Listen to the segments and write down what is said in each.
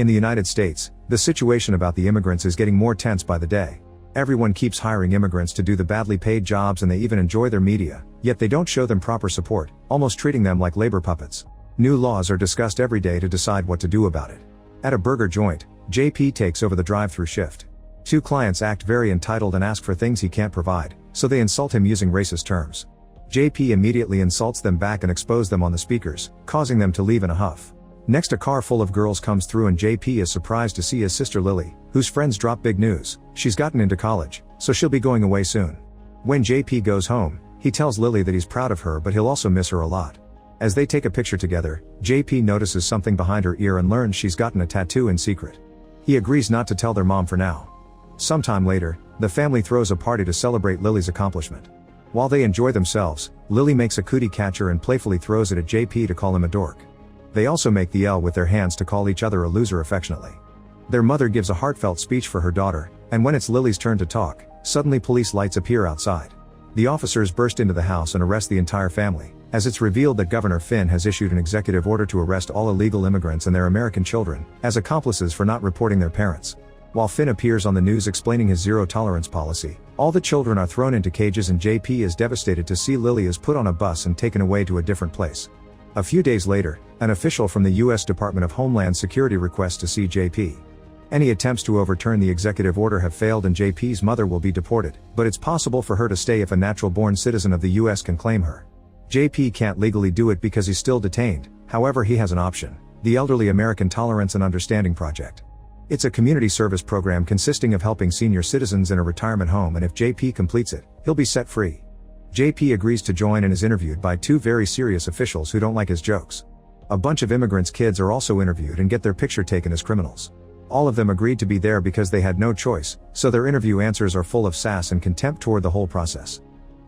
In the United States, the situation about the immigrants is getting more tense by the day. Everyone keeps hiring immigrants to do the badly paid jobs and they even enjoy their media, yet they don't show them proper support, almost treating them like labor puppets. New laws are discussed every day to decide what to do about it. At a burger joint, JP takes over the drive-thru shift. Two clients act very entitled and ask for things he can't provide, so they insult him using racist terms. JP immediately insults them back and exposes them on the speakers, causing them to leave in a huff. Next, a car full of girls comes through and JP is surprised to see his sister Lily, whose friends drop big news. She's gotten into college, so she'll be going away soon. When JP goes home, he tells Lily that he's proud of her but he'll also miss her a lot. As they take a picture together, JP notices something behind her ear and learns she's gotten a tattoo in secret. He agrees not to tell their mom for now. Sometime later, the family throws a party to celebrate Lily's accomplishment. While they enjoy themselves, Lily makes a cootie catcher and playfully throws it at JP to call him a dork. They also make the L with their hands to call each other a loser affectionately. Their mother gives a heartfelt speech for her daughter, and when it's Lily's turn to talk, suddenly police lights appear outside. The officers burst into the house and arrest the entire family, as it's revealed that Governor Finn has issued an executive order to arrest all illegal immigrants and their American children, as accomplices for not reporting their parents. While Finn appears on the news explaining his zero-tolerance policy, all the children are thrown into cages and JP is devastated to see Lily is put on a bus and taken away to a different place. A few days later, an official from the U.S. Department of Homeland Security requests to see JP. Any attempts to overturn the executive order have failed and JP's mother will be deported, but it's possible for her to stay if a natural-born citizen of the U.S. can claim her. JP can't legally do it because he's still detained, however he has an option: the Elderly American Tolerance and Understanding Project. It's a community service program consisting of helping senior citizens in a retirement home, and if JP completes it, he'll be set free. JP agrees to join and is interviewed by two very serious officials who don't like his jokes. A bunch of immigrants' kids are also interviewed and get their picture taken as criminals. All of them agreed to be there because they had no choice, so their interview answers are full of sass and contempt toward the whole process.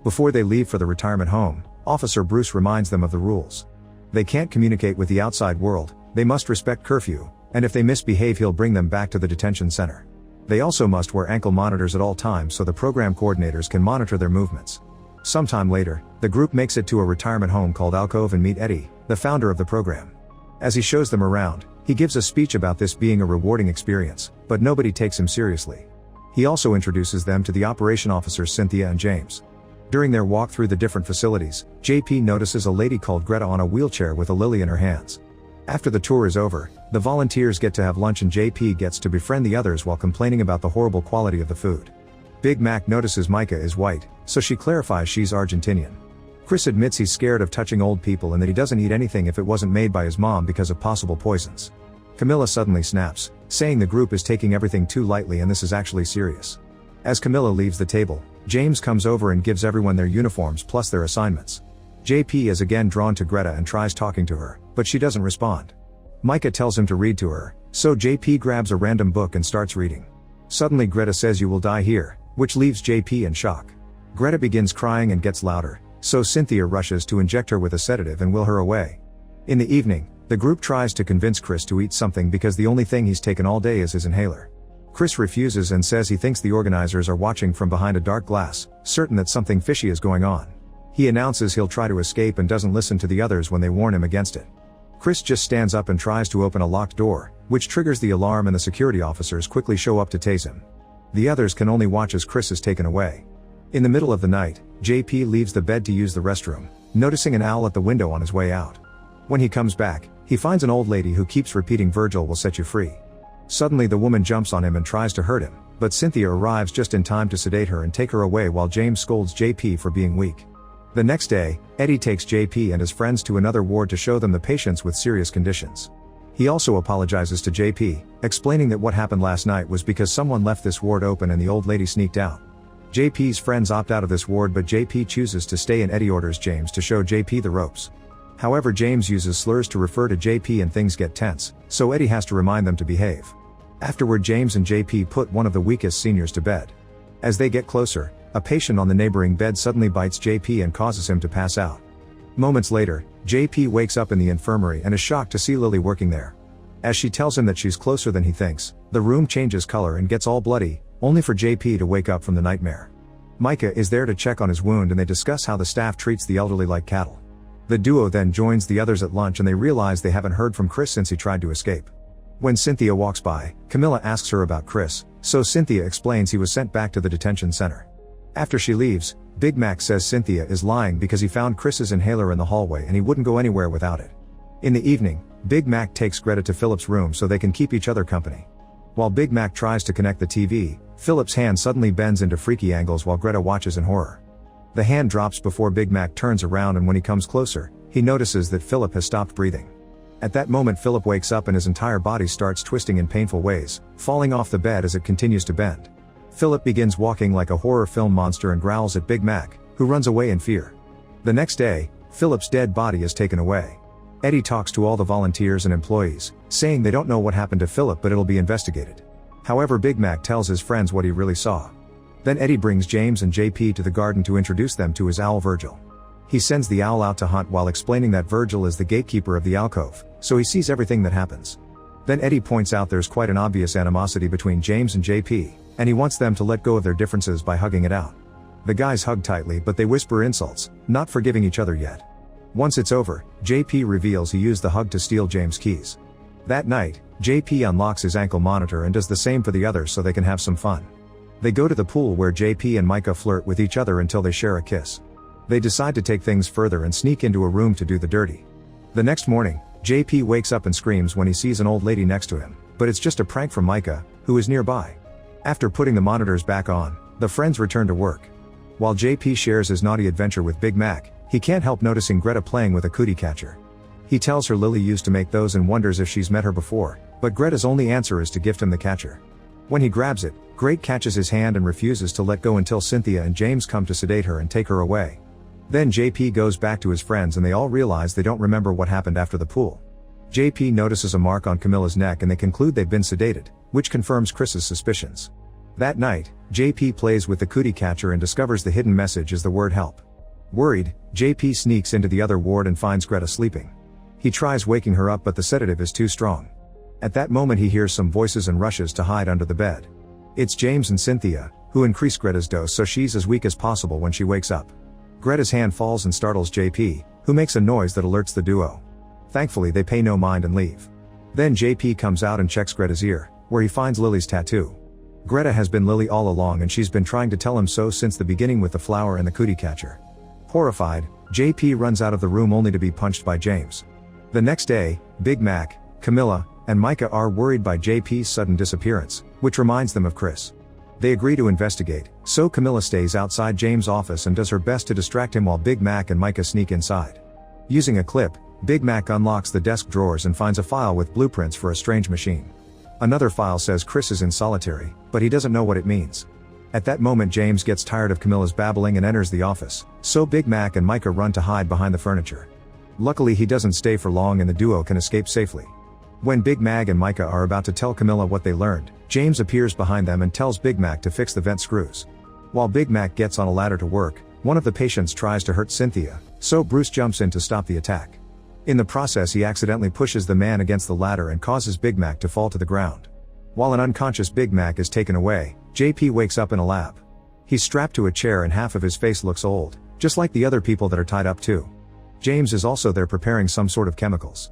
Before they leave for the retirement home, Officer Bruce reminds them of the rules. They can't communicate with the outside world, they must respect curfew, and if they misbehave he'll bring them back to the detention center. They also must wear ankle monitors at all times so the program coordinators can monitor their movements. Sometime later, the group makes it to a retirement home called Alcove and meet Eddie, the founder of the program. As he shows them around, he gives a speech about this being a rewarding experience, but nobody takes him seriously. He also introduces them to the operation officers Cynthia and James. During their walk through the different facilities, JP notices a lady called Greta on a wheelchair with a lily in her hands. After the tour is over, the volunteers get to have lunch and JP gets to befriend the others while complaining about the horrible quality of the food. Big Mac notices Micah is white, so she clarifies she's Argentinian. Chris admits he's scared of touching old people and that he doesn't eat anything if it wasn't made by his mom because of possible poisons. Camilla suddenly snaps, saying the group is taking everything too lightly and this is actually serious. As Camilla leaves the table, James comes over and gives everyone their uniforms plus their assignments. JP is again drawn to Greta and tries talking to her, but she doesn't respond. Micah tells him to read to her, so JP grabs a random book and starts reading. Suddenly Greta says "You will die here," which leaves JP in shock. Greta begins crying and gets louder, so Cynthia rushes to inject her with a sedative and will her away. In the evening, the group tries to convince Chris to eat something because the only thing he's taken all day is his inhaler. Chris refuses and says he thinks the organizers are watching from behind a dark glass, certain that something fishy is going on. He announces he'll try to escape and doesn't listen to the others when they warn him against it. Chris just stands up and tries to open a locked door, which triggers the alarm and the security officers quickly show up to tase him. The others can only watch as Chris is taken away. In the middle of the night, JP leaves the bed to use the restroom, noticing an owl at the window on his way out. When he comes back, he finds an old lady who keeps repeating "Virgil will set you free." Suddenly the woman jumps on him and tries to hurt him, but Cynthia arrives just in time to sedate her and take her away while James scolds JP for being weak. The next day, Eddie takes JP and his friends to another ward to show them the patients with serious conditions. He also apologizes to JP, explaining that what happened last night was because someone left this ward open and the old lady sneaked out. JP's friends opt out of this ward but JP chooses to stay and Eddie orders James to show JP the ropes. However, James uses slurs to refer to JP and things get tense, so Eddie has to remind them to behave. Afterward, James and JP put one of the weakest seniors to bed. As they get closer, a patient on the neighboring bed suddenly bites JP and causes him to pass out. Moments later, JP wakes up in the infirmary and is shocked to see Lily working there. As she tells him that she's closer than he thinks, the room changes color and gets all bloody, only for JP to wake up from the nightmare. Micah is there to check on his wound and they discuss how the staff treats the elderly like cattle. The duo then joins the others at lunch and they realize they haven't heard from Chris since he tried to escape. When Cynthia walks by, Camilla asks her about Chris, so Cynthia explains he was sent back to the detention center. After she leaves, Big Mac says Cynthia is lying because he found Chris's inhaler in the hallway and he wouldn't go anywhere without it. In the evening, Big Mac takes Greta to Philip's room so they can keep each other company. While Big Mac tries to connect the TV, Philip's hand suddenly bends into freaky angles while Greta watches in horror. The hand drops before Big Mac turns around, and when he comes closer, he notices that Philip has stopped breathing. At that moment Philip wakes up and his entire body starts twisting in painful ways, falling off the bed as it continues to bend. Philip begins walking like a horror film monster and growls at Big Mac, who runs away in fear. The next day, Philip's dead body is taken away. Eddie talks to all the volunteers and employees, saying they don't know what happened to Philip but it'll be investigated. However, Big Mac tells his friends what he really saw. Then Eddie brings James and JP to the garden to introduce them to his owl Virgil. He sends the owl out to hunt while explaining that Virgil is the gatekeeper of the alcove, so he sees everything that happens. Then Eddie points out there's quite an obvious animosity between James and JP, and he wants them to let go of their differences by hugging it out. The guys hug tightly but they whisper insults, not forgiving each other yet. Once it's over, JP reveals he used the hug to steal James' keys. That night, JP unlocks his ankle monitor and does the same for the others so they can have some fun. They go to the pool where JP and Micah flirt with each other until they share a kiss. They decide to take things further and sneak into a room to do the dirty. The next morning, JP wakes up and screams when he sees an old lady next to him, but it's just a prank from Micah, who is nearby. After putting the monitors back on, the friends return to work. While JP shares his naughty adventure with Big Mac, he can't help noticing Greta playing with a cootie catcher. He tells her Lily used to make those and wonders if she's met her before, but Greta's only answer is to gift him the catcher. When he grabs it, Great catches his hand and refuses to let go until Cynthia and James come to sedate her and take her away. Then JP goes back to his friends and they all realize they don't remember what happened after the pool. JP notices a mark on Camilla's neck and they conclude they've been sedated, which confirms Chris's suspicions. That night, JP plays with the cootie catcher and discovers the hidden message is the word help. Worried, JP sneaks into the other ward and finds Greta sleeping. He tries waking her up but the sedative is too strong. At that moment he hears some voices and rushes to hide under the bed. It's James and Cynthia, who increase Greta's dose so she's as weak as possible when she wakes up. Greta's hand falls and startles JP, who makes a noise that alerts the duo. Thankfully they pay no mind and leave. Then JP comes out and checks Greta's ear, where he finds Lily's tattoo. Greta has been Lily all along and she's been trying to tell him so since the beginning with the flower and the cootie catcher. Horrified, JP runs out of the room only to be punched by James. The next day, Big Mac, Camilla, and Micah are worried by JP's sudden disappearance, which reminds them of Chris. They agree to investigate, so Camilla stays outside James' office and does her best to distract him while Big Mac and Micah sneak inside. Using a clip, Big Mac unlocks the desk drawers and finds a file with blueprints for a strange machine. Another file says Chris is in solitary, but he doesn't know what it means. At that moment James gets tired of Camilla's babbling and enters the office, so Big Mac and Micah run to hide behind the furniture. Luckily he doesn't stay for long and the duo can escape safely. When Big Mac and Micah are about to tell Camilla what they learned, James appears behind them and tells Big Mac to fix the vent screws. While Big Mac gets on a ladder to work, one of the patients tries to hurt Cynthia, so Bruce jumps in to stop the attack. In the process he accidentally pushes the man against the ladder and causes Big Mac to fall to the ground. While an unconscious Big Mac is taken away, JP wakes up in a lab. He's strapped to a chair and half of his face looks old, just like the other people that are tied up too. James is also there preparing some sort of chemicals.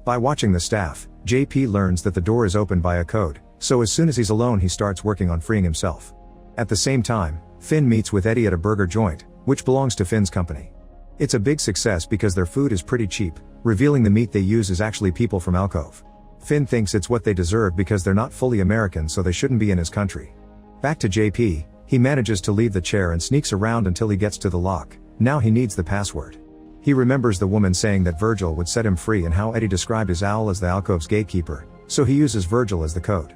By watching the staff, JP learns that the door is opened by a code, so as soon as he's alone he starts working on freeing himself. At the same time, Finn meets with Eddie at a burger joint, which belongs to Finn's company. It's a big success because their food is pretty cheap, revealing the meat they use is actually people from Alcove. Finn thinks it's what they deserve because they're not fully American so they shouldn't be in his country. Back to JP, he manages to leave the chair and sneaks around until he gets to the lock. Now he needs the password. He remembers the woman saying that Virgil would set him free and how Eddie described his owl as the alcove's gatekeeper, so he uses Virgil as the code.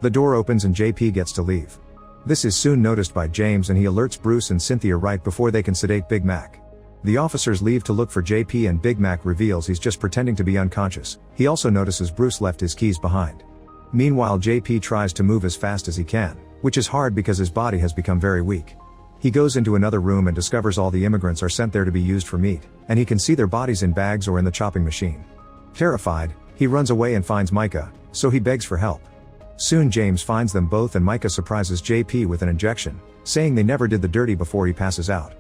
The door opens and JP gets to leave. This is soon noticed by James and he alerts Bruce and Cynthia right before they can sedate Big Mac. The officers leave to look for JP and Big Mac reveals he's just pretending to be unconscious. He also notices Bruce left his keys behind. Meanwhile JP tries to move as fast as he can, which is hard because his body has become very weak. He goes into another room and discovers all the immigrants are sent there to be used for meat, and he can see their bodies in bags or in the chopping machine. Terrified, he runs away and finds Micah, so he begs for help. Soon James finds them both and Micah surprises JP with an injection, saying they never did the dirty before he passes out.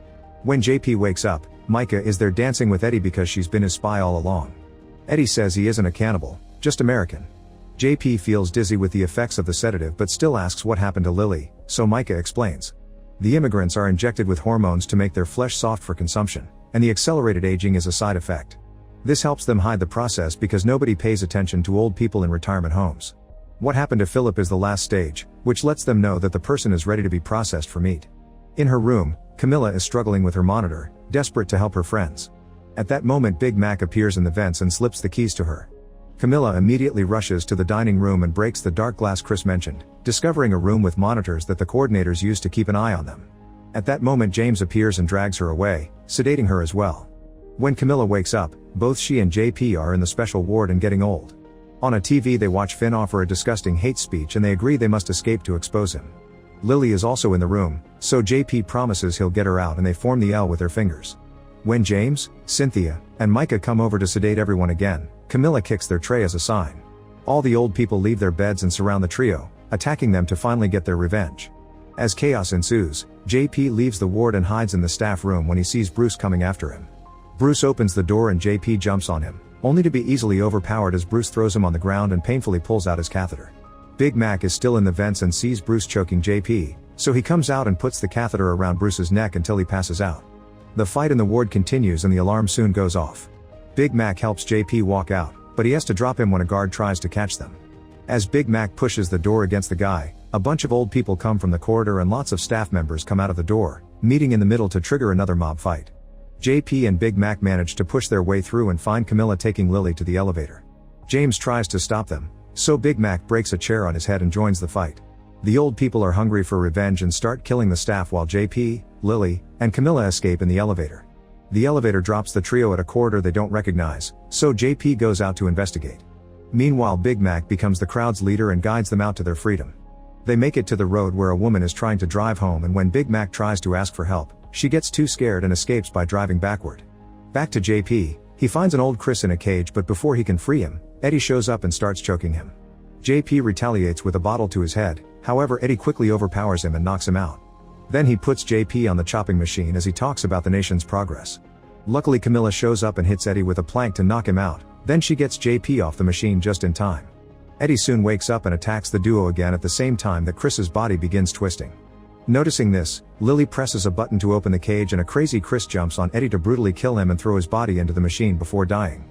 When JP wakes up, Micah is there dancing with Eddie because she's been his spy all along. Eddie says he isn't a cannibal, just American. JP feels dizzy with the effects of the sedative but still asks what happened to Lily, so Micah explains. The immigrants are injected with hormones to make their flesh soft for consumption, and the accelerated aging is a side effect. This helps them hide the process because nobody pays attention to old people in retirement homes. What happened to Philip is the last stage, which lets them know that the person is ready to be processed for meat. In her room, Camilla is struggling with her monitor, desperate to help her friends. At that moment Big Mac appears in the vents and slips the keys to her. Camilla immediately rushes to the dining room and breaks the dark glass Chris mentioned, discovering a room with monitors that the coordinators use to keep an eye on them. At that moment James appears and drags her away, sedating her as well. When Camilla wakes up, both she and JP are in the special ward and getting old. On a TV they watch Finn offer a disgusting hate speech and they agree they must escape to expose him. Lily is also in the room, so JP promises he'll get her out and they form the L with their fingers. When James, Cynthia, and Micah come over to sedate everyone again, Camilla kicks their tray as a sign. All the old people leave their beds and surround the trio, attacking them to finally get their revenge. As chaos ensues, JP leaves the ward and hides in the staff room when he sees Bruce coming after him. Bruce opens the door and JP jumps on him, only to be easily overpowered as Bruce throws him on the ground and painfully pulls out his catheter. Big Mac is still in the vents and sees Bruce choking JP, so he comes out and puts the catheter around Bruce's neck until he passes out. The fight in the ward continues and the alarm soon goes off. Big Mac helps JP walk out, but he has to drop him when a guard tries to catch them. As Big Mac pushes the door against the guy, a bunch of old people come from the corridor and lots of staff members come out of the door, meeting in the middle to trigger another mob fight. JP and Big Mac manage to push their way through and find Camilla taking Lily to the elevator. James tries to stop them, so Big Mac breaks a chair on his head and joins the fight. The old people are hungry for revenge and start killing the staff while JP, Lily, and Camilla escape in the elevator. The elevator drops the trio at a corridor they don't recognize, so JP goes out to investigate. Meanwhile Big Mac becomes the crowd's leader and guides them out to their freedom. They make it to the road where a woman is trying to drive home and when Big Mac tries to ask for help, she gets too scared and escapes by driving backward. Back to JP, he finds an old Chris in a cage but before he can free him, Eddie shows up and starts choking him. JP retaliates with a bottle to his head, however Eddie quickly overpowers him and knocks him out. Then he puts JP on the chopping machine as he talks about the nation's progress. Luckily Camilla shows up and hits Eddie with a plank to knock him out, then she gets JP off the machine just in time. Eddie soon wakes up and attacks the duo again at the same time that Chris's body begins twisting. Noticing this, Lily presses a button to open the cage and a crazy Chris jumps on Eddie to brutally kill him and throw his body into the machine before dying.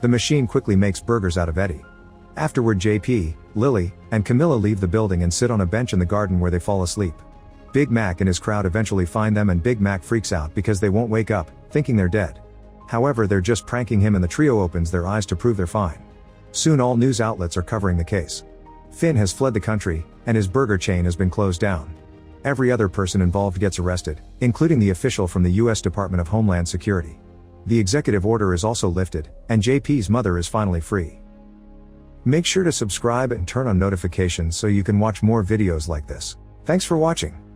The machine quickly makes burgers out of Eddie. Afterward JP, Lily, and Camilla leave the building and sit on a bench in the garden where they fall asleep. Big Mac and his crowd eventually find them and Big Mac freaks out because they won't wake up, thinking they're dead. However they're just pranking him and the trio opens their eyes to prove they're fine. Soon all news outlets are covering the case. Finn has fled the country, and his burger chain has been closed down. Every other person involved gets arrested, including the official from the US Department of Homeland Security. The executive order is also lifted, and JP's mother is finally free. Make sure to subscribe and turn on notifications so you can watch more videos like this. Thanks for watching.